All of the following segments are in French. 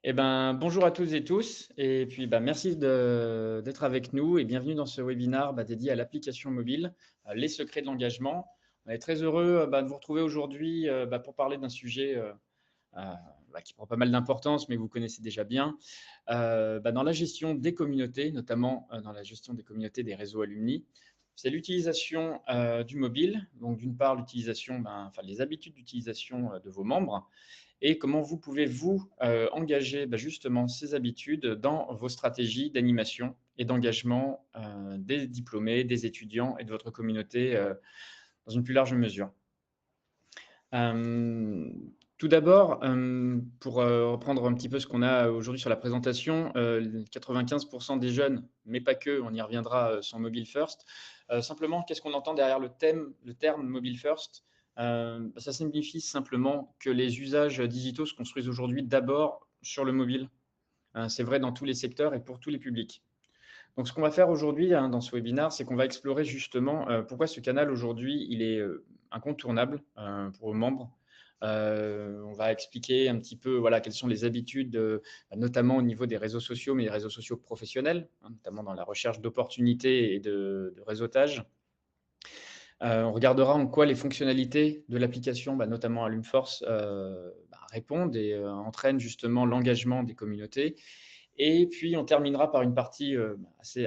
Eh ben, bonjour à toutes et tous et puis, merci d'être avec nous et bienvenue dans ce webinaire, dédié à l'application mobile, les secrets de l'engagement. On est très heureux, de vous retrouver aujourd'hui, pour parler d'un sujet, heu, qui prend pas mal d'importance, mais vous connaissez déjà bien, dans la gestion des communautés, notamment, dans la gestion des communautés des réseaux alumni. C'est l'utilisation, du mobile, donc d'une part l'utilisation, les habitudes d'utilisation, de vos membres et comment vous pouvez vous, engager, justement ces habitudes dans vos stratégies d'animation et d'engagement, des diplômés, des étudiants et de votre communauté, dans une plus large mesure. Tout d'abord, pour, reprendre un petit peu ce qu'on a aujourd'hui sur la présentation, 95 des jeunes, mais pas que, on y reviendra, sont mobile first. Simplement, qu'est-ce qu'on entend derrière le terme mobile first? Ça signifie simplement que les usages digitaux se construisent aujourd'hui d'abord sur le mobile. C'est vrai dans tous les secteurs et pour tous les publics. Donc ce qu'on va faire aujourd'hui, dans ce webinaire, c'est qu'on va explorer justement, pourquoi ce canal aujourd'hui, il est, incontournable, pour vos membres. On va expliquer un petit peu, voilà, quelles sont les habitudes, notamment au niveau des réseaux sociaux, mais les réseaux sociaux professionnels, notamment dans la recherche d'opportunités et de réseautage. On regardera en quoi les fonctionnalités de l'application, notamment Alumforce, répondent et entraînent justement l'engagement des communautés. Et puis, on terminera par une partie,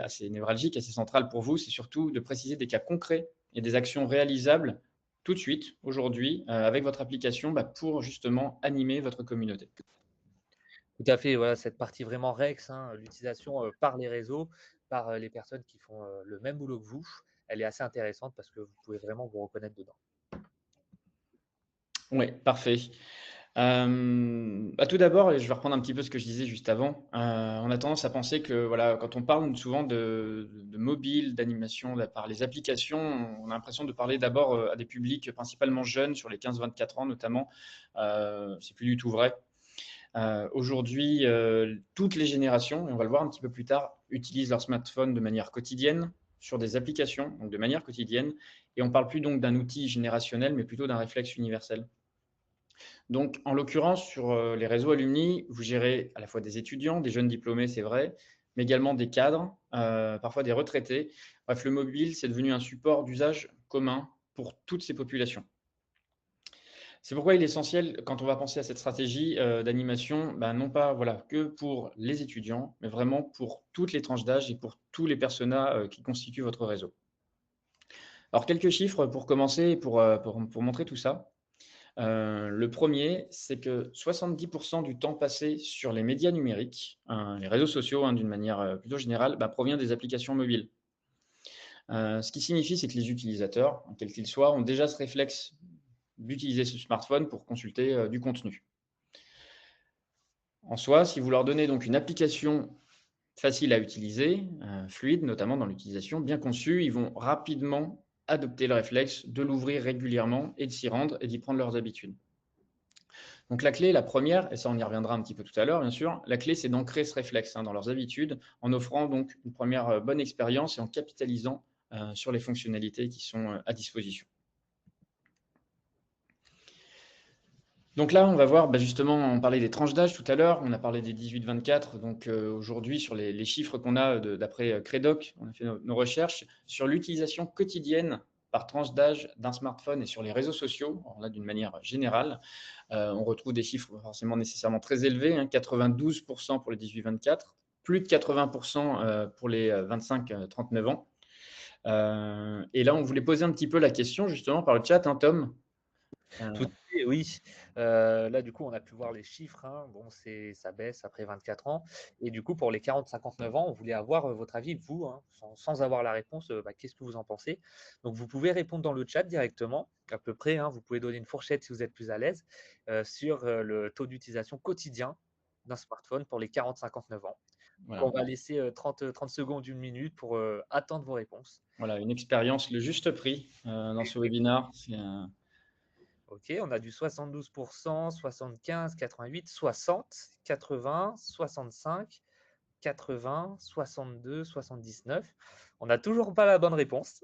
assez névralgique, assez centrale pour vous, c'est surtout de préciser des cas concrets et des actions réalisables tout de suite, aujourd'hui, avec votre application, pour justement animer votre communauté. Tout à fait, voilà, cette partie vraiment Rex, hein, l'utilisation, par les réseaux, par, les personnes qui font, le même boulot que vous, elle est assez intéressante parce que vous pouvez vraiment vous reconnaître dedans. Oui, parfait. Tout d'abord, et je vais reprendre un petit peu ce que je disais juste avant, on a tendance à penser que, voilà, quand on parle souvent de mobile, d'animation, par les applications, on a l'impression de parler d'abord, à des publics principalement jeunes, sur les 15-24 ans notamment. C'est plus du tout vrai. Aujourd'hui, toutes les générations, et on va le voir un petit peu plus tard, utilisent leur smartphone de manière quotidienne, sur des applications, donc de manière quotidienne, et on ne parle plus donc d'un outil générationnel, mais plutôt d'un réflexe universel. Donc, en l'occurrence, sur, les réseaux alumni, vous gérez à la fois des étudiants, des jeunes diplômés, c'est vrai, mais également des cadres, parfois des retraités. Bref, le mobile, c'est devenu un support d'usage commun pour toutes ces populations. C'est pourquoi il est essentiel, quand on va penser à cette stratégie, d'animation, non pas, voilà, que pour les étudiants, mais vraiment pour toutes les tranches d'âge et pour tous les personas, qui constituent votre réseau. Alors quelques chiffres pour commencer, pour montrer tout ça. Le premier, c'est que 70 du temps passé sur les médias numériques, les réseaux sociaux, d'une manière, plutôt générale, provient des applications mobiles. Ce qui signifie, c'est que les utilisateurs, quels qu'ils soient, ont déjà ce réflexe d'utiliser ce smartphone pour consulter, du contenu. En soi, si vous leur donnez donc une application facile à utiliser, fluide, notamment dans l'utilisation, bien conçue, ils vont rapidement adopter le réflexe de l'ouvrir régulièrement et de s'y rendre et d'y prendre leurs habitudes. Donc la clé, la première, et ça on y reviendra un petit peu tout à l'heure bien sûr, la clé c'est d'ancrer ce réflexe, dans leurs habitudes, en offrant donc une première, bonne expérience et en capitalisant, sur les fonctionnalités qui sont, à disposition. Donc là, on va voir, justement, on parlait des tranches d'âge tout à l'heure, on a parlé des 18-24, donc aujourd'hui sur les chiffres qu'on a d'après Credoc, on a fait nos recherches sur l'utilisation quotidienne par tranche d'âge d'un smartphone et sur les réseaux sociaux, alors là d'une manière générale, on retrouve des chiffres forcément nécessairement très élevés, 92 pour les 18-24, plus de 80 pour les 25-39 ans. Et là, on voulait poser un petit peu la question justement par le chat, Tom. Tout à fait, oui. Là, du coup, on a pu voir les chiffres, hein. Bon, ça baisse après 24 ans et du coup, pour les 40-59 ans, on voulait avoir, votre avis, vous, hein, sans avoir la réponse, qu'est-ce que vous en pensez? Donc vous pouvez répondre dans le chat directement, à peu près, hein. Vous pouvez donner une fourchette si vous êtes plus à l'aise, sur, le taux d'utilisation quotidien d'un smartphone pour les 40-59 ans. Donc Voilà. on va laisser, 30 secondes, 1 minute pour, attendre vos réponses. Voilà, une expérience, le juste prix, dans ce webinaire. C'est OK, on a du 72, 75, 88, 60, 80, 65, 80, 62, 79. On n'a toujours pas la bonne réponse.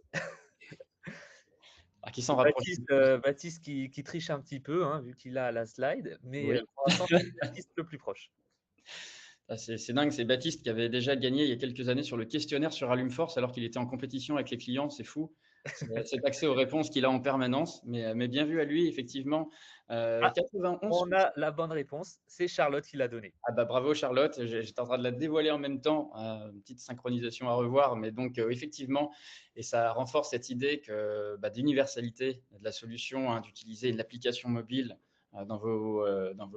qui s'en C'est rapproche. Baptiste qui triche un petit peu, hein, vu qu'il a la slide, mais Oui. pour l'instant, c'est Baptiste le plus proche. Ah, c'est dingue, c'est Baptiste qui avait déjà gagné il y a quelques années sur le questionnaire sur Allumeforce alors qu'il était en compétition avec les clients, c'est fou. Cet accès aux réponses qu'il a en permanence, mais bien vu à lui effectivement, Ah, 91. on a la bonne réponse, c'est Charlotte qui l'a donnée. Ah bah, bravo Charlotte, j'étais en train de la dévoiler en même temps, une petite synchronisation à revoir, mais donc effectivement, et ça renforce cette idée que, bah, d'universalité de la solution, hein, d'utiliser l'application mobile, dans vos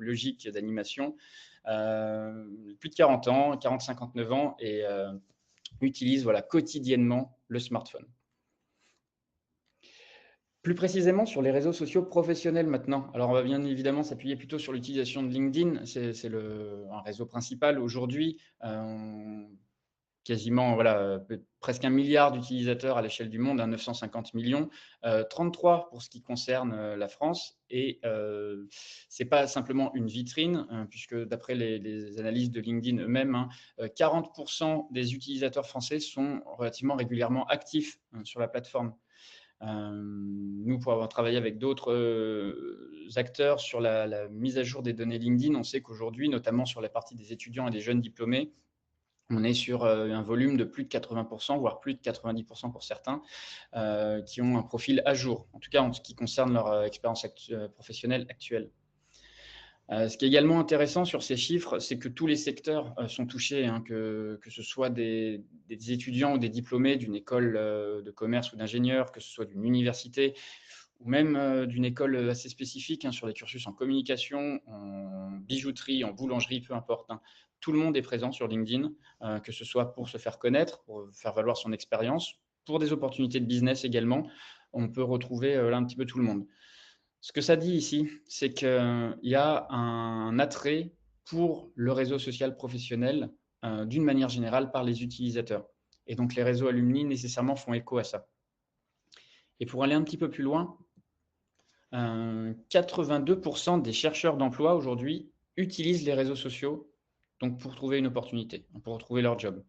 logiques d'animation. Plus de 40 ans, 40-59 ans et utilisent, voilà, quotidiennement le smartphone. Plus précisément sur les réseaux sociaux professionnels maintenant. Alors, on va bien évidemment s'appuyer plutôt sur l'utilisation de LinkedIn. C'est un réseau principal aujourd'hui. Quasiment, voilà, presque 1 milliard d'utilisateurs à l'échelle du monde, hein, 950 millions. 33 pour ce qui concerne la France. Et ce n'est pas simplement une vitrine, puisque d'après les analyses de LinkedIn eux-mêmes, hein, 40% des utilisateurs français sont relativement régulièrement actifs, sur la plateforme. Nous, pour avoir travaillé avec d'autres acteurs sur la mise à jour des données LinkedIn, on sait qu'aujourd'hui, notamment sur la partie des étudiants et des jeunes diplômés, on est sur un volume de plus de 80%, voire plus de 90% pour certains, qui ont un profil à jour, en tout cas en ce qui concerne leur expérience professionnelle actuelle. Ce qui est également intéressant sur ces chiffres, c'est que tous les secteurs sont touchés, hein, que ce soit des étudiants ou des diplômés d'une école de commerce ou d'ingénieur, que ce soit d'une université ou même d'une école assez spécifique, hein, sur des cursus en communication, en bijouterie, en boulangerie, peu importe, hein. Tout le monde est présent sur LinkedIn, que ce soit pour se faire connaître, pour faire valoir son expérience, pour des opportunités de business également. On peut retrouver là un petit peu tout le monde. Ce que ça dit ici, c'est qu'il y a un attrait pour le réseau social professionnel, d'une manière générale par les utilisateurs. Et donc les réseaux alumni nécessairement font écho à ça. Et pour aller un petit peu plus loin, 82% des chercheurs d'emploi aujourd'hui utilisent les réseaux sociaux donc pour trouver une opportunité, pour trouver leur job.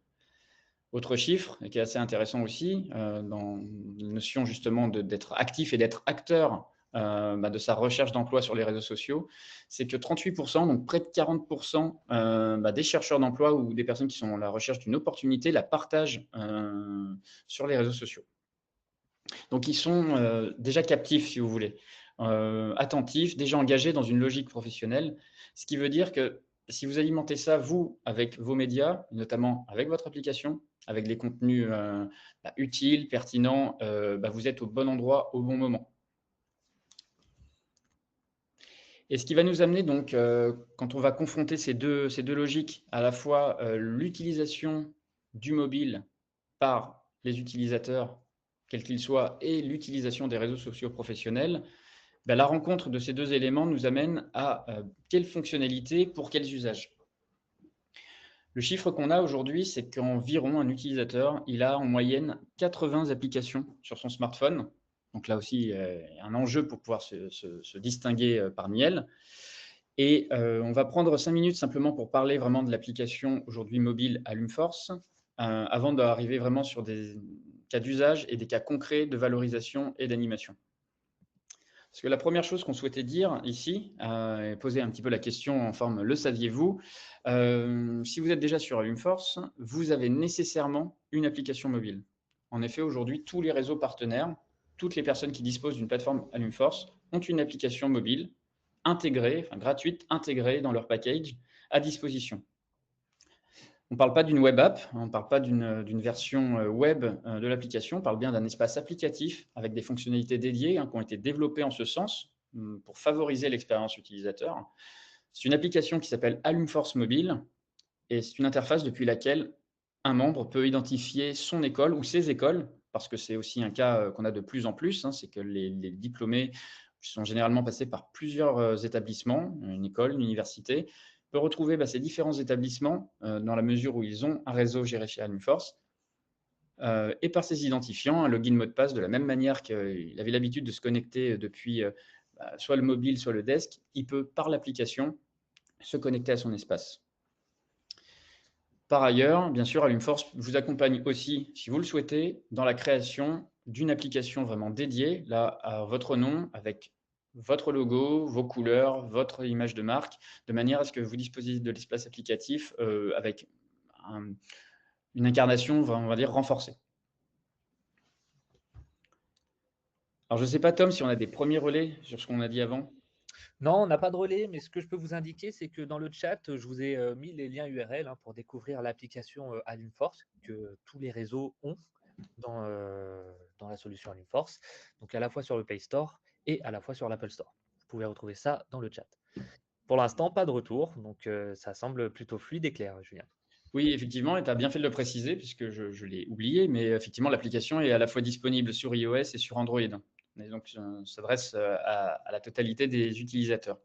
Autre chiffre, et qui est assez intéressant aussi, dans la notion justement d'être actif et d'être acteur bah, de sa recherche d'emploi sur les réseaux sociaux, c'est que 38%, donc près de 40% bah, des chercheurs d'emploi ou des personnes qui sont à la recherche d'une opportunité la partagent sur les réseaux sociaux. Donc ils sont déjà captifs, si vous voulez, attentifs, déjà engagés dans une logique professionnelle, ce qui veut dire que si vous alimentez ça, vous, avec vos médias, notamment avec votre application, avec des contenus bah, utiles, pertinents, bah, vous êtes au bon endroit au bon moment. Et ce qui va nous amener donc, quand on va confronter ces deux logiques, à la fois l'utilisation du mobile par les utilisateurs, quels qu'ils soient, et l'utilisation des réseaux sociaux professionnels, bah, la rencontre de ces deux éléments nous amène à quelles fonctionnalités pour quels usages. Le chiffre qu'on a aujourd'hui, c'est qu'environ un utilisateur, il a en moyenne 80 applications sur son smartphone. Donc là aussi, un enjeu pour pouvoir se distinguer parmi elles. Et on va prendre 5 minutes simplement pour parler vraiment de l'application aujourd'hui mobile Allumeforce, avant d'arriver vraiment sur des cas d'usage et des cas concrets de valorisation et d'animation. Parce que la première chose qu'on souhaitait dire ici, et poser un petit peu la question en forme «le saviez-vous?», si vous êtes déjà sur Allumeforce, vous avez nécessairement une application mobile. En effet, aujourd'hui, tous les réseaux partenaires, toutes les personnes qui disposent d'une plateforme Allumeforce ont une application mobile intégrée, enfin gratuite, intégrée dans leur package à disposition. On ne parle pas d'une web app, on ne parle pas d'une version web de l'application, on parle bien d'un espace applicatif avec des fonctionnalités dédiées, hein, qui ont été développées en ce sens pour favoriser l'expérience utilisateur. C'est une application qui s'appelle Allumeforce Mobile et c'est une interface depuis laquelle un membre peut identifier son école ou ses écoles, parce que c'est aussi un cas qu'on a de plus en plus, hein, c'est que les diplômés sont généralement passés par plusieurs établissements, une école, une université, peut retrouver bah, ces différents établissements dans la mesure où ils ont un réseau géré chez Allumeforce et par ses identifiants, un login mot de passe de la même manière qu'il avait l'habitude de se connecter depuis bah, soit le mobile, soit le desk, il peut par l'application se connecter à son espace. Par ailleurs, bien sûr, Allumeforce vous accompagne aussi, si vous le souhaitez, dans la création d'une application vraiment dédiée, là, à votre nom, avec votre logo, vos couleurs, votre image de marque, de manière à ce que vous disposiez de l'espace applicatif avec une incarnation, on va dire, renforcée. Alors, je ne sais pas, Tom, si on a des premiers relais sur ce qu'on a dit avant. Non, on n'a pas de relais, mais ce que je peux vous indiquer, c'est que dans le chat, je vous ai mis les liens URL pour découvrir l'application Alimforce que tous les réseaux ont dans la solution Alimforce, donc à la fois sur le Play Store et à la fois sur l'Apple Store. Vous pouvez retrouver ça dans le chat. Pour l'instant, pas de retour, donc ça semble plutôt fluide et clair, Julien. Oui, effectivement, et tu as bien fait de le préciser, puisque je l'ai oublié, mais effectivement, l'application est à la fois disponible sur iOS et sur Android. Et donc, ça s'adresse à la totalité des utilisateurs.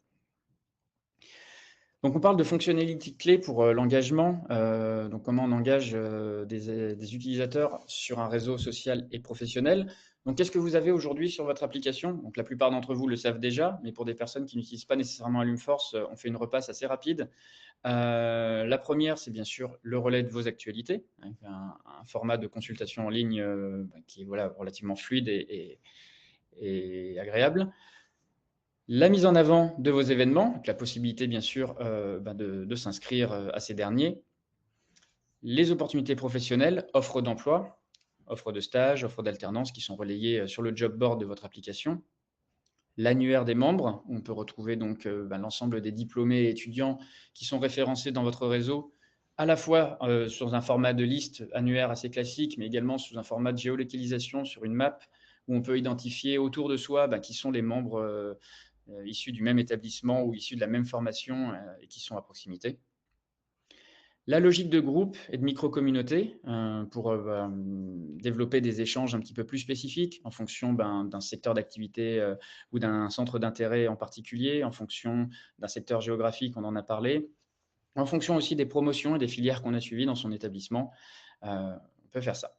Donc, on parle de fonctionnalités clés pour l'engagement. Donc, comment on engage des utilisateurs sur un réseau social et professionnel. Donc, qu'est-ce que vous avez aujourd'hui sur votre application? Donc, la plupart d'entre vous le savent déjà, mais pour des personnes qui n'utilisent pas nécessairement Alumforce, on fait une repasse assez rapide. La première, c'est bien sûr le relais de vos actualités, avec un format de consultation en ligne qui est voilà, relativement fluide et agréable. La mise en avant de vos événements, donc la possibilité bien sûr de s'inscrire à ces derniers. Les opportunités professionnelles, offres d'emploi, offres de stage, offres d'alternance qui sont relayées sur le job board de votre application. L'annuaire des membres, où on peut retrouver donc l'ensemble des diplômés et étudiants qui sont référencés dans votre réseau, à la fois sur un format de liste annuaire assez classique, mais également sous un format de géolocalisation sur une map, où on peut identifier autour de soi qui sont les membres issus du même établissement ou issus de la même formation et qui sont à proximité. La logique de groupe et de micro-communauté pour développer des échanges un petit peu plus spécifiques en fonction d'un secteur d'activité ou d'un centre d'intérêt en particulier, en fonction d'un secteur géographique, on en a parlé, en fonction aussi des promotions et des filières qu'on a suivies dans son établissement. On peut faire ça.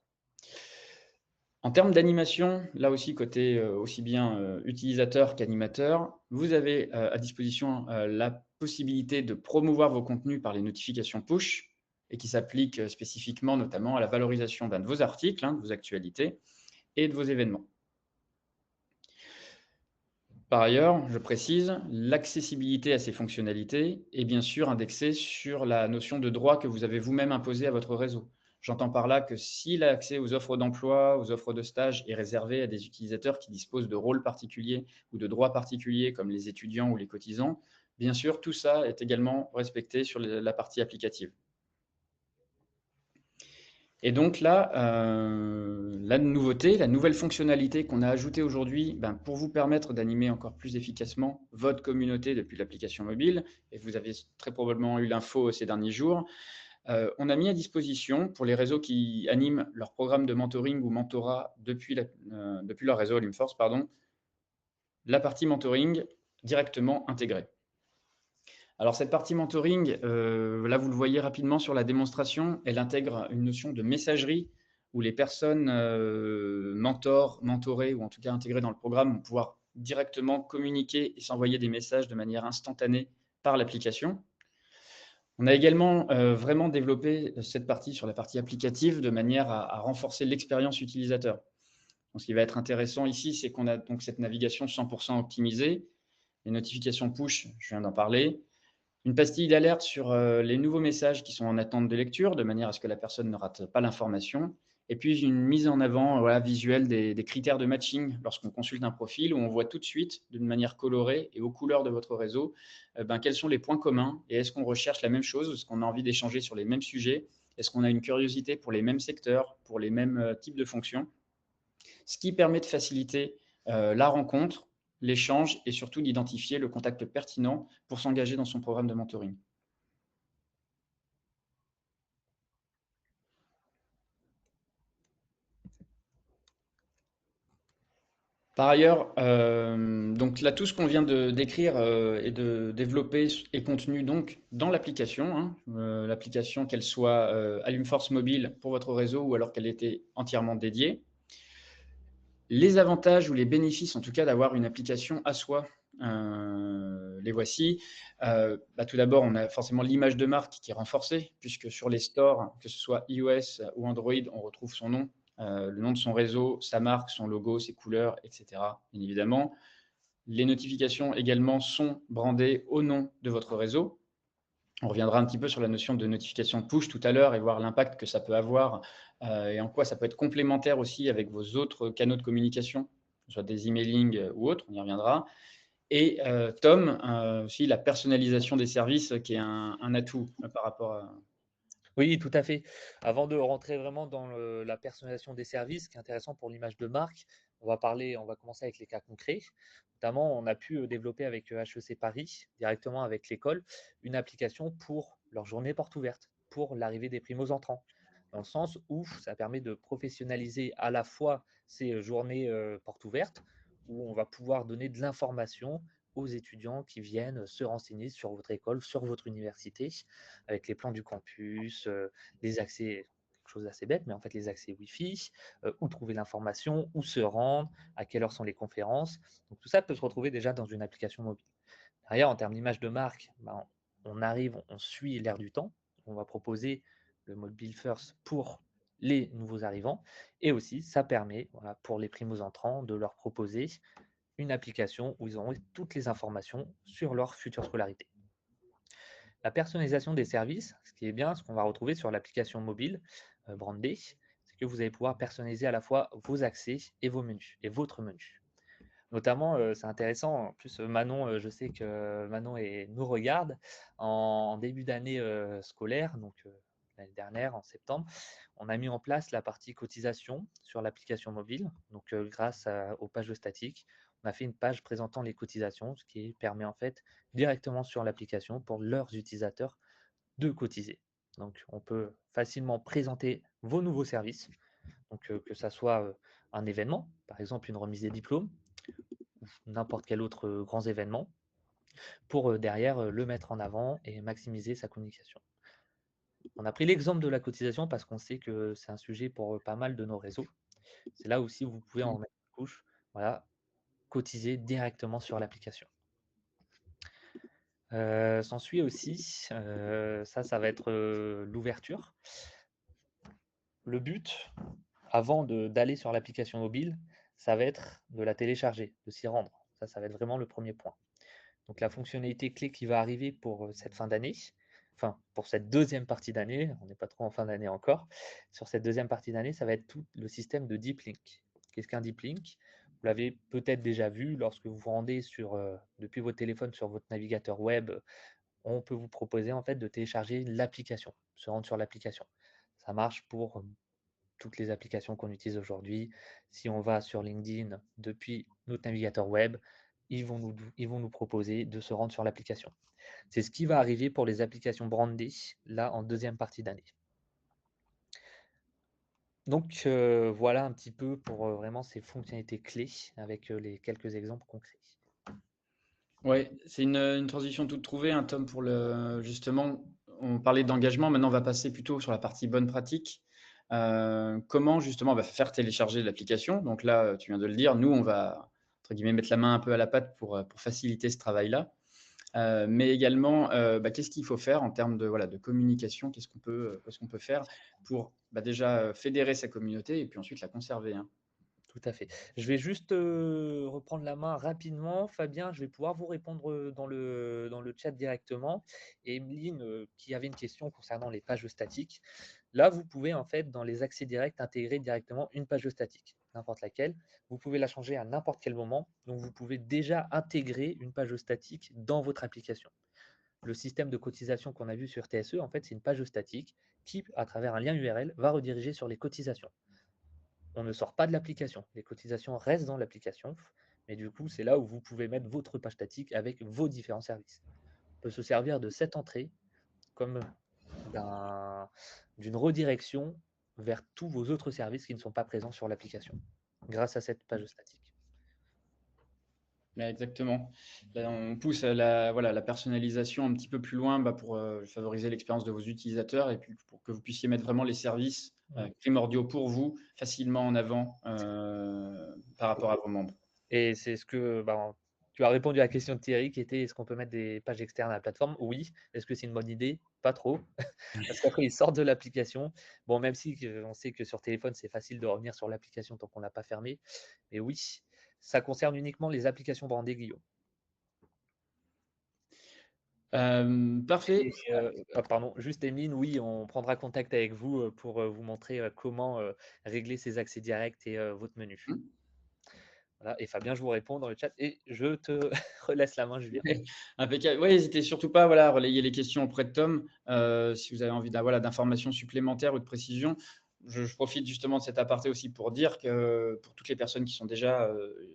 En termes d'animation, là aussi, côté aussi bien utilisateur qu'animateur, vous avez à disposition la possibilité de promouvoir vos contenus par les notifications push et qui s'appliquent spécifiquement notamment à la valorisation de vos articles, de vos actualités et de vos événements. Par ailleurs, je précise, l'accessibilité à ces fonctionnalités est bien sûr indexée sur la notion de droit que vous avez vous-même imposé à votre réseau. J'entends par là que si l'accès aux offres d'emploi, aux offres de stage est réservé à des utilisateurs qui disposent de rôles particuliers ou de droits particuliers comme les étudiants ou les cotisants, bien sûr, tout ça est également respecté sur la partie applicative. Et donc là, la nouveauté, la nouvelle fonctionnalité qu'on a ajoutée aujourd'hui pour vous permettre d'animer encore plus efficacement votre communauté depuis l'application mobile, et vous avez très probablement eu l'info ces derniers jours, on a mis à disposition pour les réseaux qui animent leur programme de mentoring ou mentorat depuis leur réseau Alumforce, la partie mentoring directement intégrée. Alors cette partie mentoring, là vous le voyez rapidement sur la démonstration, elle intègre une notion de messagerie où les personnes mentorées ou en tout cas intégrées dans le programme vont pouvoir directement communiquer et s'envoyer des messages de manière instantanée par l'application. On a également vraiment développé cette partie sur la partie applicative de manière à renforcer l'expérience utilisateur. Donc, ce qui va être intéressant ici, c'est qu'on a donc cette navigation 100% optimisée, les notifications push, je viens d'en parler, une pastille d'alerte sur les nouveaux messages qui sont en attente de lecture, de manière à ce que la personne ne rate pas l'information. Et puis une mise en avant visuelle des critères de matching lorsqu'on consulte un profil, où on voit tout de suite, d'une manière colorée et aux couleurs de votre réseau, quels sont les points communs et est-ce qu'on recherche la même chose, est-ce qu'on a envie d'échanger sur les mêmes sujets, est-ce qu'on a une curiosité pour les mêmes secteurs, pour les mêmes types de fonctions, ce qui permet de faciliter la rencontre, l'échange et surtout d'identifier le contact pertinent pour s'engager dans son programme de mentoring. Par ailleurs, donc là, tout ce qu'on vient de décrire et de développer est contenu donc dans l'application. L'application, qu'elle soit Alumforce mobile pour votre réseau ou alors qu'elle était entièrement dédiée. Les avantages ou les bénéfices, en tout cas, d'avoir une application à soi, les voici. Tout d'abord, on a forcément l'image de marque qui est renforcée, puisque sur les stores, que ce soit iOS ou Android, on retrouve son nom, le nom de son réseau, sa marque, son logo, ses couleurs, etc. Bien évidemment. Les notifications également sont brandées au nom de votre réseau. On reviendra un petit peu sur la notion de notification push tout à l'heure et voir l'impact que ça peut avoir, et en quoi ça peut être complémentaire aussi avec vos autres canaux de communication, que ce soit des emailing, ou autres, on y reviendra. Et Tom, aussi la personnalisation des services qui est un atout, par rapport à Oui, tout à fait. Avant de rentrer vraiment dans la personnalisation des services, ce qui est intéressant pour l'image de marque, on va commencer avec les cas concrets. Notamment, on a pu développer avec HEC Paris, directement avec l'école, une application pour leur journée porte ouverte, pour l'arrivée des primos entrants. Dans le sens où ça permet de professionnaliser à la fois ces journées porte ouverte, où on va pouvoir donner de l'information aux étudiants qui viennent se renseigner sur votre école, sur votre université, avec les plans du campus, les accès, quelque chose d'assez bête, mais en fait les accès Wi-Fi, où trouver l'information, où se rendre, à quelle heure sont les conférences. Donc tout ça peut se retrouver déjà dans une application mobile. Derrière, en termes d'image de marque, ben, on arrive, on suit l'air du temps. On va proposer le mobile first pour les nouveaux arrivants. Et aussi, ça permet, voilà, pour les primos entrants, de leur proposer une application où ils auront toutes les informations sur leur future scolarité. La personnalisation des services, ce qui est bien, ce qu'on va retrouver sur l'application mobile brandée, c'est que vous allez pouvoir personnaliser à la fois vos accès et vos menus, et votre menu. Notamment, c'est intéressant, en plus, Manon, je sais que Manon nous regarde en début d'année scolaire, donc l'année dernière, en septembre, on a mis en place la partie cotisation sur l'application mobile. Donc, grâce aux pages statiques, on a fait une page présentant les cotisations, ce qui permet en fait directement sur l'application pour leurs utilisateurs de cotiser. Donc, on peut facilement présenter vos nouveaux services, donc que ça soit un événement, par exemple une remise des diplômes, ou n'importe quel autre grand événement, pour derrière le mettre en avant et maximiser sa communication. On a pris l'exemple de la cotisation parce qu'on sait que c'est un sujet pour pas mal de nos réseaux. C'est là aussi où vous pouvez en mmh. mettre une couche, voilà, cotiser directement sur l'application. S'ensuit aussi, ça va être l'ouverture. Le but, avant d'aller sur l'application mobile, ça va être de la télécharger, de s'y rendre. Ça va être vraiment le premier point. Donc la fonctionnalité clé qui va arriver pour cette fin d'année, enfin pour cette deuxième partie d'année, on n'est pas trop en fin d'année encore, sur cette deuxième partie d'année, ça va être tout le système de deep link. Qu'est-ce qu'un deep link? Vous l'avez peut-être déjà vu lorsque vous vous rendez depuis votre téléphone sur votre navigateur web, on peut vous proposer en fait de télécharger l'application, se rendre sur l'application. Ça marche pour toutes les applications qu'on utilise aujourd'hui. Si on va sur LinkedIn depuis notre navigateur web, ils vont nous proposer de se rendre sur l'application. C'est ce qui va arriver pour les applications brandées, là, en deuxième partie d'année. Donc, voilà un petit peu pour vraiment ces fonctionnalités clés avec les quelques exemples concrets. Ouais, c'est une transition toute trouvée, hein, Tom, pour le justement, on parlait d'engagement, maintenant on va passer plutôt sur la partie bonne pratique. Comment justement on va faire télécharger l'application? Donc là, tu viens de le dire, nous on va, entre guillemets, «mettre la main un peu à la pâte» pour faciliter ce travail-là. Mais également, qu'est-ce qu'il faut faire en termes de, voilà, de communication? Qu'est-ce qu'on peut faire pour, déjà, fédérer sa communauté et puis ensuite la conserver, hein? Tout à fait. Je vais juste, reprendre la main rapidement. Fabien, je vais pouvoir vous répondre, dans le chat directement. Et Emeline, qui avait une question concernant les pages statiques. Là, vous pouvez en fait, dans les accès directs, intégrer directement une page statique, n'importe laquelle. Vous pouvez la changer à n'importe quel moment. Donc vous pouvez déjà intégrer une page statique dans votre application. Le système de cotisation qu'on a vu sur TSE, en fait, c'est une page statique qui, à travers un lien URL, va rediriger sur les cotisations. On ne sort pas de l'application. Les cotisations restent dans l'application, mais du coup, c'est là où vous pouvez mettre votre page statique avec vos différents services. On peut se servir de cette entrée comme d'une redirection vers tous vos autres services qui ne sont pas présents sur l'application, grâce à cette page statique. Exactement. Là, on pousse à la personnalisation un petit peu plus loin, pour, favoriser l'expérience de vos utilisateurs et puis pour que vous puissiez mettre vraiment les services, Mm. primordiaux pour vous, facilement en avant, par rapport à vos membres. Et c'est ce que tu as répondu à la question de Thierry qui était est-ce qu'on peut mettre des pages externes à la plateforme? Oui. Est-ce que c'est une bonne idée? Pas trop. Parce qu'après, ils sortent de l'application. Bon, même si on sait que sur téléphone, c'est facile de revenir sur l'application tant qu'on ne l'a pas fermée. Mais oui, Ça concerne uniquement les applications brandées, Guillaume. Parfait. Et pardon, juste Emeline, oui, on prendra contact avec vous, pour, vous montrer, comment, régler ces accès directs et votre menu. Mmh. Voilà et Fabien, je vous réponds dans le chat et je te relaisse la main, Julien. Ouais, impeccable. Ouais, n'hésitez surtout pas, voilà, à relayer les questions auprès de Tom, si vous avez envie voilà, d'informations supplémentaires ou de précisions. Je profite justement de cet aparté aussi pour dire que pour toutes les personnes qui sont déjà,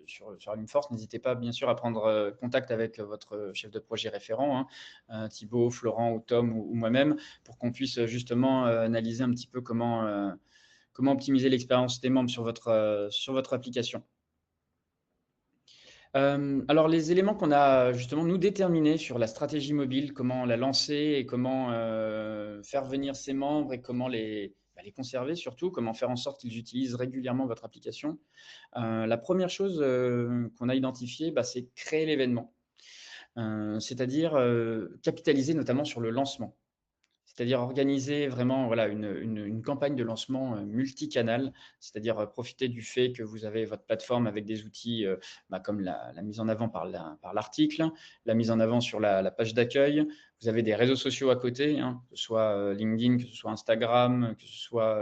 sur Alumforce, n'hésitez pas bien sûr à prendre, contact avec, votre chef de projet référent, hein, Thibaut, Florent ou Tom ou moi-même pour qu'on puisse, justement, analyser un petit peu comment optimiser l'expérience des membres sur votre application. Alors les éléments qu'on a justement nous déterminés sur la stratégie mobile, comment la lancer et comment, faire venir ses membres et comment les conserver surtout, comment faire en sorte qu'ils utilisent régulièrement votre application. La première chose, qu'on a identifiée, c'est créer l'événement. C'est-à-dire, capitaliser notamment sur le lancement. C'est-à-dire organiser vraiment voilà, une campagne de lancement multicanal, c'est-à-dire profiter du fait que vous avez votre plateforme avec des outils comme la mise en avant par l'article, la mise en avant sur la page d'accueil. Vous avez des réseaux sociaux à côté, hein, que ce soit LinkedIn, que ce soit Instagram, que ce soit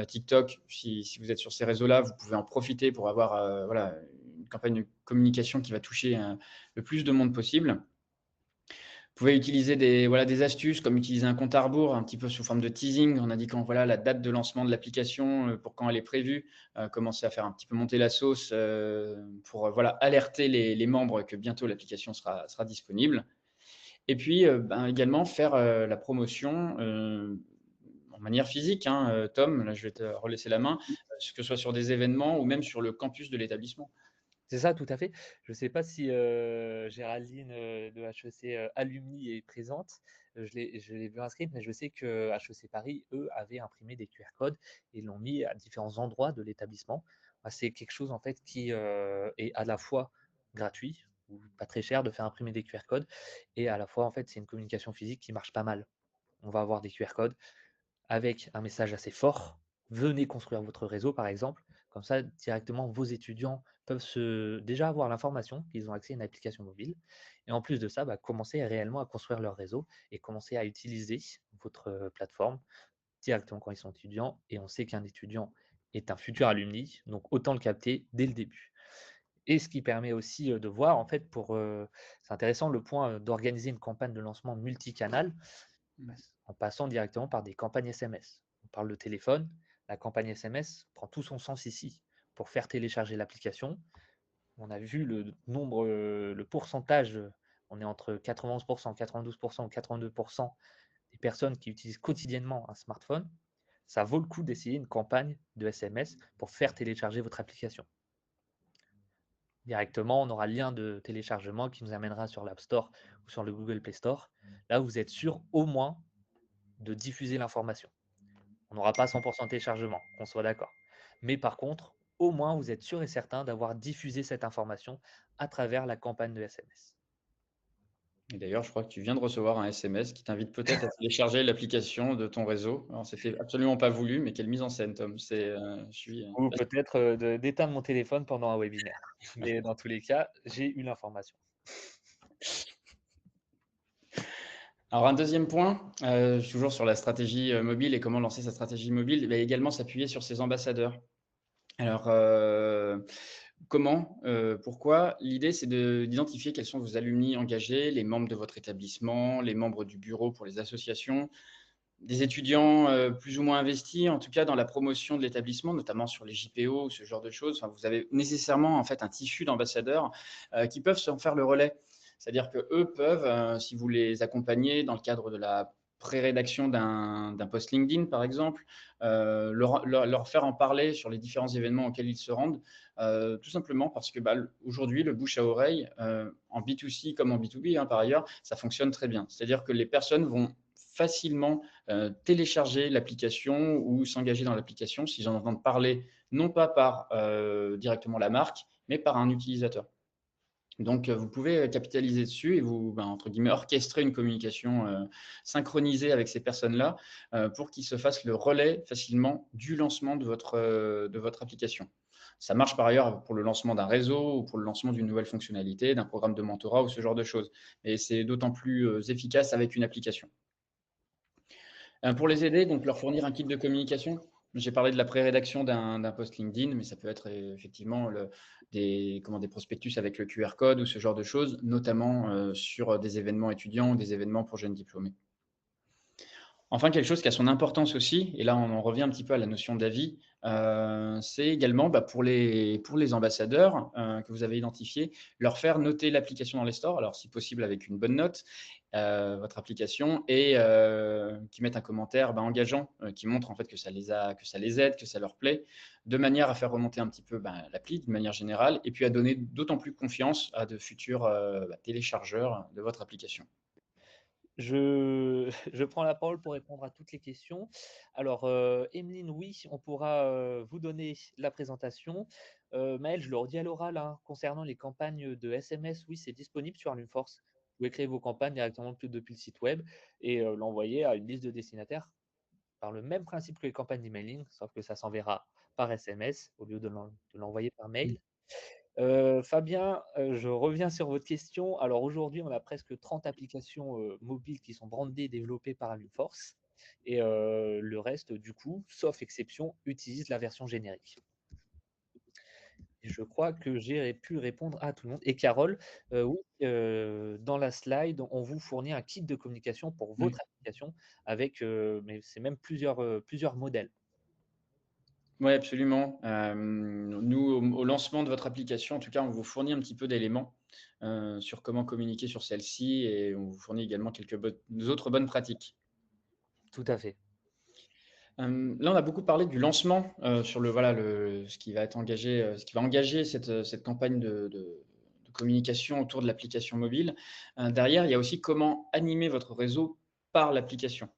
TikTok. Si vous êtes sur ces réseaux-là, vous pouvez en profiter pour avoir voilà, une campagne de communication qui va toucher le plus de monde possible. Vous pouvez utiliser des astuces comme utiliser un compte à rebours, un petit peu sous forme de teasing, en indiquant voilà, la date de lancement de l'application, pour quand elle est prévue, commencer à faire un petit peu monter la sauce pour voilà, alerter les membres que bientôt l'application sera disponible. Et puis également faire la promotion en manière physique, hein, Tom, là je vais te relaisser la main, que ce soit sur des événements ou même sur le campus de l'établissement. C'est ça, tout à fait. Je ne sais pas si, Géraldine, de HEC, Alumni est présente. Je l'ai vu inscrite, mais je sais que HEC Paris, eux, avaient imprimé des QR codes et l'ont mis à différents endroits de l'établissement. C'est quelque chose, en fait, qui, est à la fois gratuit ou pas très cher de faire imprimer des QR codes et à la fois, en fait, c'est une communication physique qui marche pas mal. On va avoir des QR codes avec un message assez fort. Venez construire votre réseau, par exemple. Comme ça, directement, vos étudiants peuvent déjà avoir l'information qu'ils ont accès à une application mobile. Et en plus de ça, commencer réellement à construire leur réseau et commencer à utiliser votre plateforme directement quand ils sont étudiants. Et on sait qu'un étudiant est un futur alumni, donc autant le capter dès le début. Et ce qui permet aussi de voir, en fait, c'est intéressant le point d'organiser une campagne de lancement multicanal en passant directement par des campagnes SMS. On parle de téléphone, la campagne SMS prend tout son sens ici. Pour faire télécharger l'application, on a vu le nombre, le pourcentage, on est entre 91%, 92% ou 82% des personnes qui utilisent quotidiennement un smartphone. Ça vaut le coup d'essayer une campagne de SMS pour faire télécharger votre application. Directement, on aura le lien de téléchargement qui nous amènera sur l'App Store ou sur le Google Play Store. Là, vous êtes sûr au moins de diffuser l'information. On n'aura pas 100% de téléchargement, qu'on soit d'accord. Mais par contre, au moins, vous êtes sûr et certain d'avoir diffusé cette information à travers la campagne de SMS. Et d'ailleurs, je crois que tu viens de recevoir un SMS qui t'invite peut-être à télécharger l'application de ton réseau. Alors, c'était absolument pas voulu, mais quelle mise en scène, Tom. Je suis, Ou peut-être d'éteindre mon téléphone pendant un webinaire. Mais dans tous les cas, j'ai eu l'information. Alors un deuxième point, toujours sur la stratégie mobile et comment lancer sa stratégie mobile, également s'appuyer sur ses ambassadeurs. Alors, comment? Pourquoi? L'idée, c'est d'identifier quels sont vos alumni engagés, les membres de votre établissement, les membres du bureau pour les associations, des étudiants, plus ou moins investis, en tout cas dans la promotion de l'établissement, notamment sur les JPO ou ce genre de choses. Enfin, vous avez nécessairement en fait un tissu d'ambassadeurs, qui peuvent s'en faire le relais. C'est-à-dire qu'eux peuvent, si vous les accompagnez dans le cadre de la pré-rédaction d'un post LinkedIn par exemple, leur faire en parler sur les différents événements auxquels ils se rendent, tout simplement parce que, aujourd'hui le bouche à oreille, en B2C comme en B2B, hein, par ailleurs, ça fonctionne très bien. C'est-à-dire que les personnes vont facilement télécharger l'application ou s'engager dans l'application s'ils en entendent parler, non pas par directement la marque, mais par un utilisateur. Donc, vous pouvez capitaliser dessus et vous, entre guillemets, orchestrer une communication synchronisée avec ces personnes-là pour qu'ils se fassent le relais facilement du lancement de votre application. Ça marche par ailleurs pour le lancement d'un réseau ou pour le lancement d'une nouvelle fonctionnalité, d'un programme de mentorat ou ce genre de choses. Et c'est d'autant plus efficace avec une application. Pour les aider, donc leur fournir un kit de communication. J'ai parlé de la pré-rédaction d'un post LinkedIn, mais ça peut être effectivement des prospectus avec le QR code ou ce genre de choses, notamment sur des événements étudiants ou des événements pour jeunes diplômés. Enfin, quelque chose qui a son importance aussi, et là on en revient un petit peu à la notion d'avis, c'est également, pour les ambassadeurs, que vous avez identifiés, leur faire noter l'application dans les stores, alors si possible avec une bonne note, votre application et qu'ils mettent un commentaire, engageant, qui montre en fait que ça les aide, que ça leur plaît, de manière à faire remonter un petit peu, l'appli de manière générale et puis à donner d'autant plus confiance à de futurs, téléchargeurs de votre application. Je prends la parole pour répondre à toutes les questions. Alors, Emeline, oui, on pourra, vous donner la présentation. Maël, je le redis à l'oral, hein, concernant les campagnes de SMS, oui, c'est disponible sur Alumforce. Vous pouvez créer vos campagnes directement depuis le site web et l'envoyer à une liste de destinataires par le même principe que les campagnes d'emailing, sauf que ça s'enverra par SMS au lieu de l'envoyer par mail. Fabien, je reviens sur votre question. Alors aujourd'hui, on a presque 30 applications, mobiles qui sont brandées, développées par Alumforce et le reste, du coup, sauf exception, utilise la version générique. Et je crois que j'ai pu répondre à tout le monde. Et Carole, oui, dans la slide, on vous fournit un kit de communication pour votre Oui. application avec, mais c'est même plusieurs modèles. Ouais, absolument. Nous, au lancement de votre application, en tout cas, on vous fournit un petit peu d'éléments, sur comment communiquer sur celle-ci et on vous fournit également quelques autres bonnes pratiques. Tout à fait. Là, on a beaucoup parlé du lancement, sur ce qui va être engagé, ce qui va engager cette campagne de communication autour de l'application mobile. Derrière, il y a aussi comment animer votre réseau par l'application.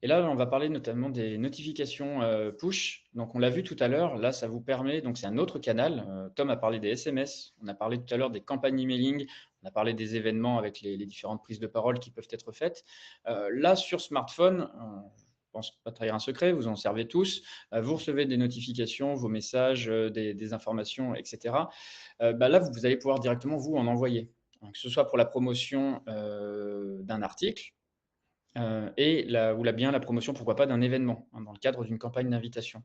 Et là, on va parler notamment des notifications, push. Donc on l'a vu tout à l'heure, là, ça vous permet donc c'est un autre canal, Tom a parlé des SMS, on a parlé tout à l'heure des campagnes emailing, on a parlé des événements avec les différentes prises de parole qui peuvent être faites. Là, sur smartphone, je pense pas trahir un secret, vous en servez tous, vous recevez des notifications, vos messages, des informations et cetera. Là, vous allez pouvoir directement vous en envoyer. Donc que ce soit pour la promotion, d'un article, la promotion, pourquoi pas, d'un événement, hein, dans le cadre d'une campagne d'invitation.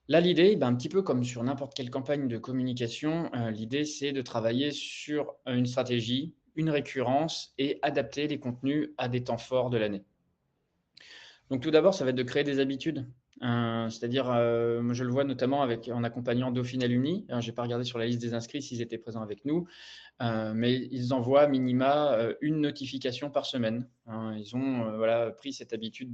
Là, l'idée, un petit peu comme sur n'importe quelle campagne de communication, l'idée, c'est de travailler sur, une stratégie, une récurrence et adapter les contenus à des temps forts de l'année. Donc tout d'abord, ça va être de créer des habitudes. C'est-à-dire, moi je le vois notamment en accompagnant Dauphine Alumni. Alors j'ai pas regardé sur la liste des inscrits s'ils étaient présents avec nous, mais ils envoient à minima, une notification par semaine, hein. Ils ont, pris cette habitude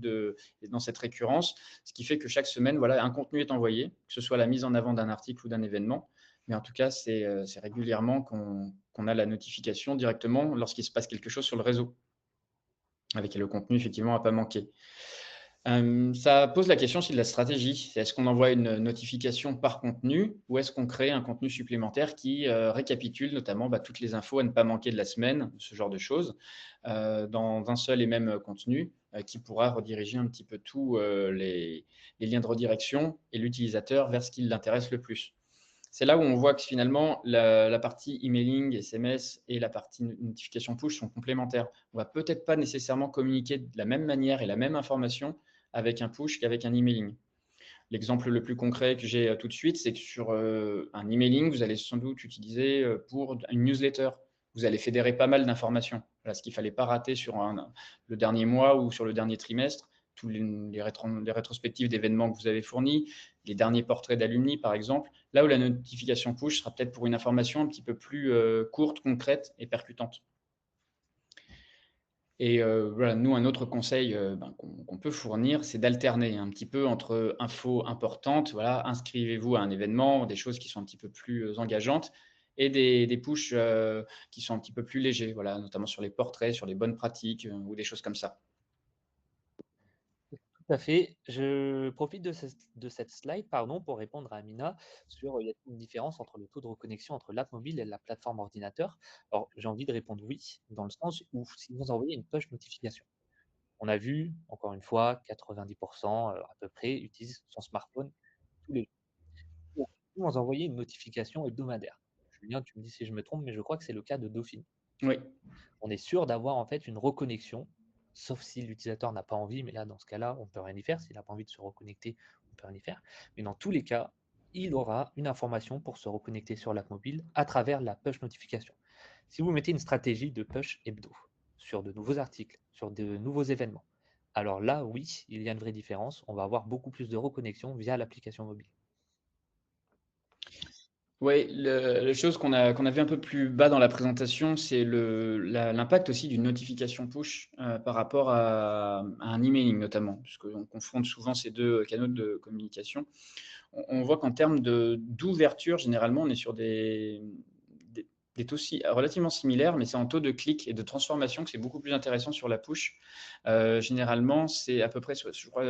dans cette récurrence, ce qui fait que chaque semaine, voilà, un contenu est envoyé, que ce soit la mise en avant d'un article ou d'un événement. Mais en tout cas, c'est régulièrement qu'on a la notification directement lorsqu'il se passe quelque chose sur le réseau, avec le contenu effectivement à pas manquer. Ça pose la question aussi de la stratégie. Est-ce qu'on envoie une notification par contenu ou est-ce qu'on crée un contenu supplémentaire qui, récapitule notamment, toutes les infos à ne pas manquer de la semaine, ce genre de choses, dans un seul et même contenu, qui pourra rediriger un petit peu tous les liens de redirection et l'utilisateur vers ce qui l'intéresse le plus. C'est là où on voit que finalement la partie emailing, SMS et la partie notification push sont complémentaires. On va peut-être pas nécessairement communiquer de la même manière et la même information avec un push qu'avec un emailing. L'exemple le plus concret que j'ai tout de suite, c'est que sur un emailing, vous allez sans doute utiliser pour une newsletter. Vous allez fédérer pas mal d'informations. Voilà, ce qu'il ne fallait pas rater sur le dernier mois ou sur le dernier trimestre, tous les rétrospectives d'événements que vous avez fournis, les derniers portraits d'alumni par exemple, là où la notification push sera peut-être pour une information un petit peu plus courte, concrète et percutante. Et voilà, nous, un autre conseil, qu'on peut fournir, c'est d'alterner un petit peu entre infos importantes, voilà, inscrivez-vous à un événement, des choses qui sont un petit peu plus, engageantes et des pushs, qui sont un petit peu plus légers, voilà, notamment sur les portraits, sur les bonnes pratiques, ou des choses comme ça. Tout à fait. Je profite de cette slide, pardon, pour répondre à Amina sur, il y a une différence entre le taux de reconnexion entre l'app mobile et la plateforme ordinateur. Alors, j'ai envie de répondre oui, dans le sens où si vous envoyez une push notification, on a vu, encore une fois, 90 à peu près utilisent son smartphone tous les jours. vous envoyer une notification hebdomadaire. Julien, tu me dis si je me trompe, mais je crois que c'est le cas de Dauphine. Oui. On est sûr d'avoir en fait une reconnexion, sauf si l'utilisateur n'a pas envie, mais là, dans ce cas-là, on ne peut rien y faire. S'il n'a pas envie de se reconnecter, on ne peut rien y faire. Mais dans tous les cas, il aura une information pour se reconnecter sur l'app mobile à travers la push notification. Si vous mettez une stratégie de push hebdo sur de nouveaux articles, sur de nouveaux événements, alors là, oui, il y a une vraie différence. On va avoir beaucoup plus de reconnexion via l'application mobile. Oui, la chose qu'on a vu un peu plus bas dans la présentation, c'est l'impact aussi d'une notification push par rapport à un emailing notamment, puisqu'on confronte souvent ces deux canaux de communication. On voit qu'en termes d'ouverture, généralement, on est sur des taux relativement similaires, mais c'est en taux de clic et de transformation que c'est beaucoup plus intéressant sur la push. Généralement, c'est à peu près, je crois,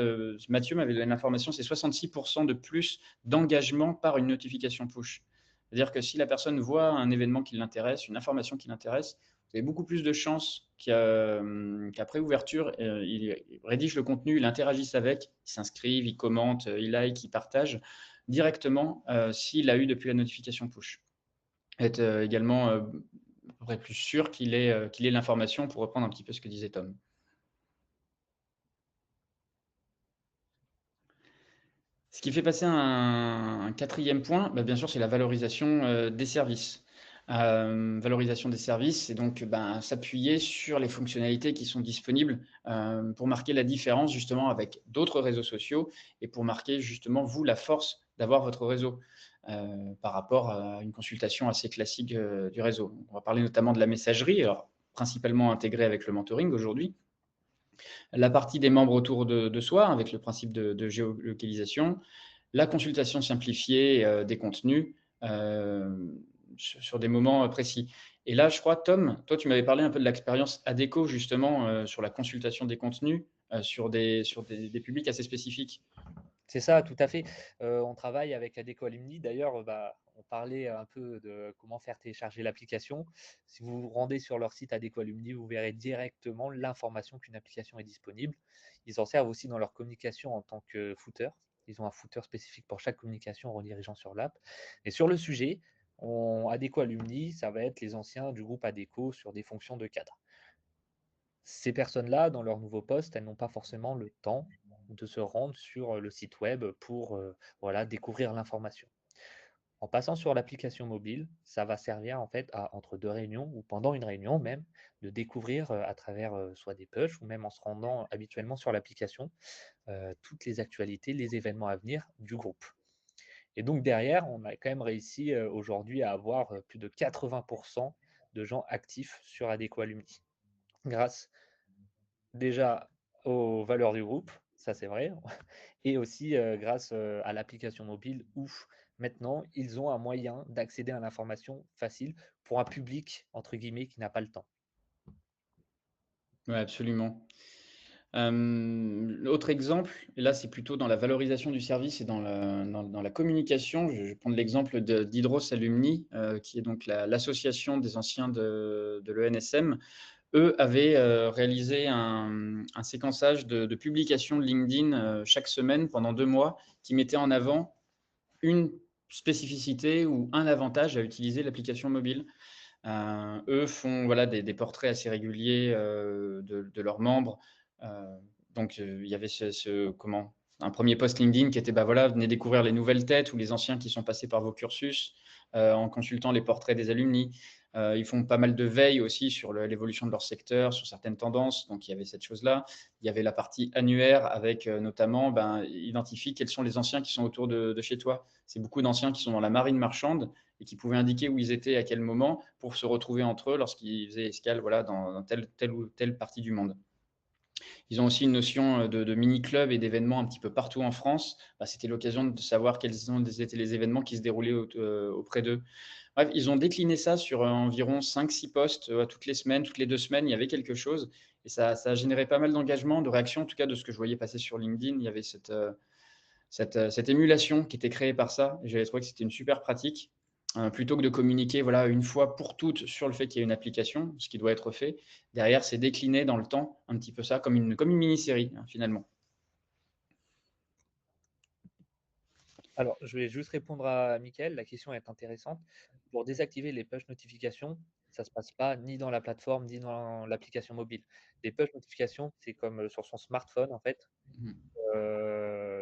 Mathieu m'avait donné l'information, c'est 66% de plus d'engagement par une notification push. C'est-à-dire que si la personne voit un événement qui l'intéresse, une information qui l'intéresse, vous avez beaucoup plus de chances qu'après ouverture, il rédige le contenu, il interagisse avec, il s'inscrive, il commente, il like, il partage directement s'il l'a eu depuis la notification push. Être également à peu près plus sûr qu'il ait l'information pour reprendre un petit peu ce que disait Tom. Ce qui fait passer un quatrième point, bah, bien sûr, c'est la valorisation des services. Valorisation des services, c'est donc s'appuyer sur les fonctionnalités qui sont disponibles pour marquer la différence justement avec d'autres réseaux sociaux et pour marquer justement, vous, la force d'avoir votre réseau par rapport à une consultation assez classique du réseau. On va parler notamment de la messagerie, alors principalement intégrée avec le mentoring aujourd'hui. La partie des membres autour de soi, avec le principe de géolocalisation, la consultation simplifiée des contenus sur des moments précis. Et là, je crois, Tom, toi, tu m'avais parlé un peu de l'expérience ADECO, justement, sur la consultation des contenus, sur des publics assez spécifiques. C'est ça, tout à fait. On travaille avec Adecco Alumni. D'ailleurs, on parlait un peu de comment faire télécharger l'application. Si vous vous rendez sur leur site Adecco Alumni, vous verrez directement l'information qu'une application est disponible. Ils en servent aussi dans leur communication en tant que footer. Ils ont un footer spécifique pour chaque communication en redirigeant sur l'app. Et sur le sujet, Adecco Alumni, ça va être les anciens du groupe Adecco sur des fonctions de cadre. Ces personnes-là, dans leur nouveau poste, elles n'ont pas forcément le temps de se rendre sur le site web pour voilà, découvrir l'information. En passant sur l'application mobile, ça va servir en fait à, entre deux réunions ou pendant une réunion même, de découvrir à travers soit des pushs ou même en se rendant habituellement sur l'application, toutes les actualités, les événements à venir du groupe. Et donc derrière, on a quand même réussi aujourd'hui à avoir plus de 80% de gens actifs sur Adecco Alumni, grâce déjà aux valeurs du groupe, ça c'est vrai, et aussi grâce à l'application mobile où maintenant ils ont un moyen d'accéder à l'information facile pour un public entre guillemets qui n'a pas le temps. Oui, absolument. Autre exemple, et là c'est plutôt dans la valorisation du service et dans la communication. Je vais prendre l'exemple d'Hydros Alumni, qui est donc l'association des anciens de l'ENSM. Eux avaient réalisé un séquençage de publications LinkedIn chaque semaine pendant 2 mois qui mettait en avant une spécificité ou un avantage à utiliser l'application mobile. Eux font voilà, des portraits assez réguliers de leurs membres. Donc, il y avait un premier post LinkedIn qui était bah, voilà, venez découvrir les nouvelles têtes ou les anciens qui sont passés par vos cursus en consultant les portraits des alumni. Ils font pas mal de veille aussi sur l'évolution de leur secteur, sur certaines tendances. Donc, il y avait cette chose-là. Il y avait la partie annuaire avec notamment identifie quels sont les anciens qui sont autour de chez toi. C'est beaucoup d'anciens qui sont dans la marine marchande et qui pouvaient indiquer où ils étaient à quel moment pour se retrouver entre eux lorsqu'ils faisaient escale voilà, dans telle ou telle partie du monde. Ils ont aussi une notion de mini-club et d'événements un petit peu partout en France. C'était l'occasion de savoir quels étaient les événements qui se déroulaient auprès d'eux. Bref, ils ont décliné ça sur environ 5-6 posts toutes les semaines, toutes les 2 semaines, il y avait quelque chose. Et ça a généré pas mal d'engagement, de réactions, en tout cas de ce que je voyais passer sur LinkedIn. Il y avait cette émulation qui était créée par ça. Et j'avais trouvé que c'était une super pratique. Plutôt que de communiquer voilà, une fois pour toutes sur le fait qu'il y a une application, ce qui doit être fait, derrière, c'est décliné dans le temps, un petit peu ça, comme une mini-série, finalement. Alors, je vais juste répondre à Mickaël, la question est intéressante. Pour désactiver les push notifications, ça se passe pas ni dans la plateforme, ni dans l'application mobile. Les push notifications, c'est comme, sur son smartphone, en fait, Mmh.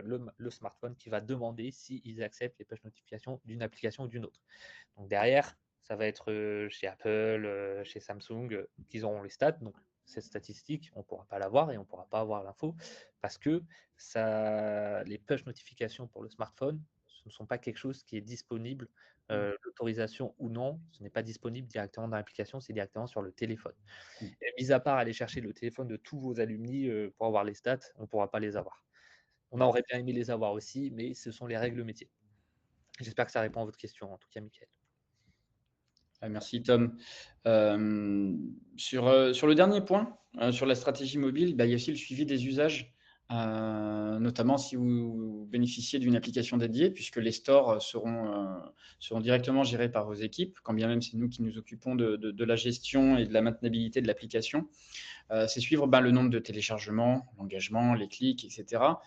le smartphone qui va demander s'ils acceptent les push notifications d'une application ou d'une autre. Donc derrière, ça va être, chez Apple, chez Samsung, qu'ils auront les stats. Donc cette statistique, on ne pourra pas l'avoir et on ne pourra pas avoir l'info parce que ça les push notifications pour le smartphone, ce ne sont pas quelque chose qui est disponible, Mmh. l'autorisation ou non, ce n'est pas disponible directement dans l'application, c'est directement sur le téléphone. Mmh. Et mis à part aller chercher le téléphone de tous vos alumni, pour avoir les stats, on ne pourra pas les avoir. On aurait bien aimé les avoir aussi, mais ce sont les règles métiers. J'espère que ça répond à votre question, en tout cas, Mickaël. Ah, merci Tom. Sur le dernier point, sur la stratégie mobile, bah, il y a aussi le suivi des usages, notamment si vous bénéficiez d'une application dédiée puisque les stores, seront directement gérés par vos équipes, quand bien même c'est nous qui nous occupons de la gestion et de la maintenabilité de l'application. C'est suivre, bah, le nombre de téléchargements, l'engagement, les clics et cetera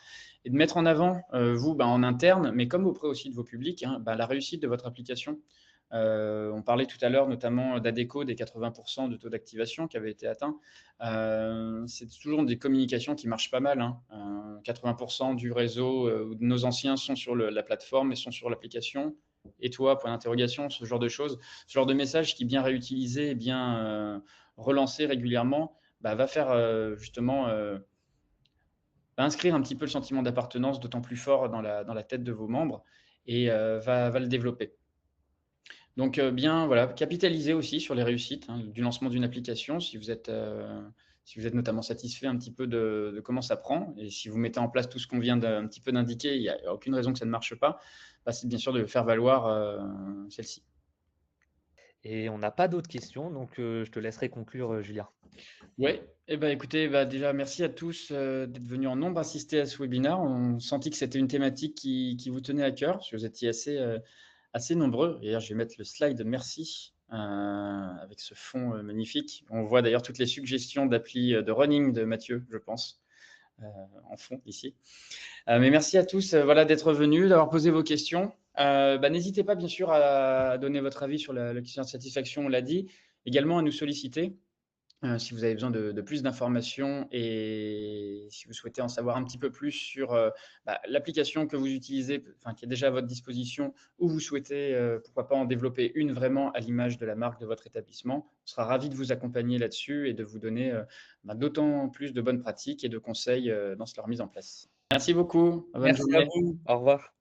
et de mettre en avant, vous, bah, en interne, mais comme auprès aussi de vos publics, hein, bah, la réussite de votre application. On parlait tout à l'heure notamment d'Adecco, des 80% de taux d'activation qui avaient été atteints. C'est toujours des communications qui marchent pas mal, hein. 80% du réseau de nos anciens sont sur la plateforme et sont sur l'application. Et toi, point d'interrogation, ce genre de choses, ce genre de message qui, bien réutilisé et bien relancé régulièrement, bah, va faire justement va inscrire un petit peu le sentiment d'appartenance d'autant plus fort dans la tête de vos membres et va le développer. Donc, bien, voilà, capitaliser aussi sur les réussites, hein, du lancement d'une application si vous êtes notamment satisfait un petit peu de comment ça prend et si vous mettez en place tout ce qu'on vient d'un petit peu d'indiquer, il y a aucune raison que ça ne marche pas, bah, c'est bien sûr de faire valoir, celle-ci. Et on n'a pas d'autres questions, donc je te laisserai conclure, Julien. Ouais, et ben, écoutez, bah, déjà merci à tous, d'être venus en nombre assister à ce webinaire. On sentit que c'était une thématique qui vous tenait à cœur, parce que vous étiez assez nombreux. D'ailleurs, je vais mettre le slide merci, avec ce fond, magnifique. On voit d'ailleurs toutes les suggestions d'appli, de running de Mathieu, je pense, heu, en fond ici. Mais merci à tous, voilà, d'être venus, d'avoir posé vos questions. Bah, n'hésitez pas bien sûr à donner votre avis sur la question de satisfaction, on l'a dit. Également à nous solliciter. Si vous avez besoin de plus d'informations et si vous souhaitez en savoir un petit peu plus sur, bah, l'application que vous utilisez, enfin qui est déjà à votre disposition ou vous souhaitez, pourquoi pas en développer une vraiment à l'image de la marque de votre établissement, on sera ravi de vous accompagner là-dessus et de vous donner, bah, d'autant plus de bonnes pratiques et de conseils, dans leur mise en place. Merci beaucoup, bonne Merci à journée. vous. Au revoir.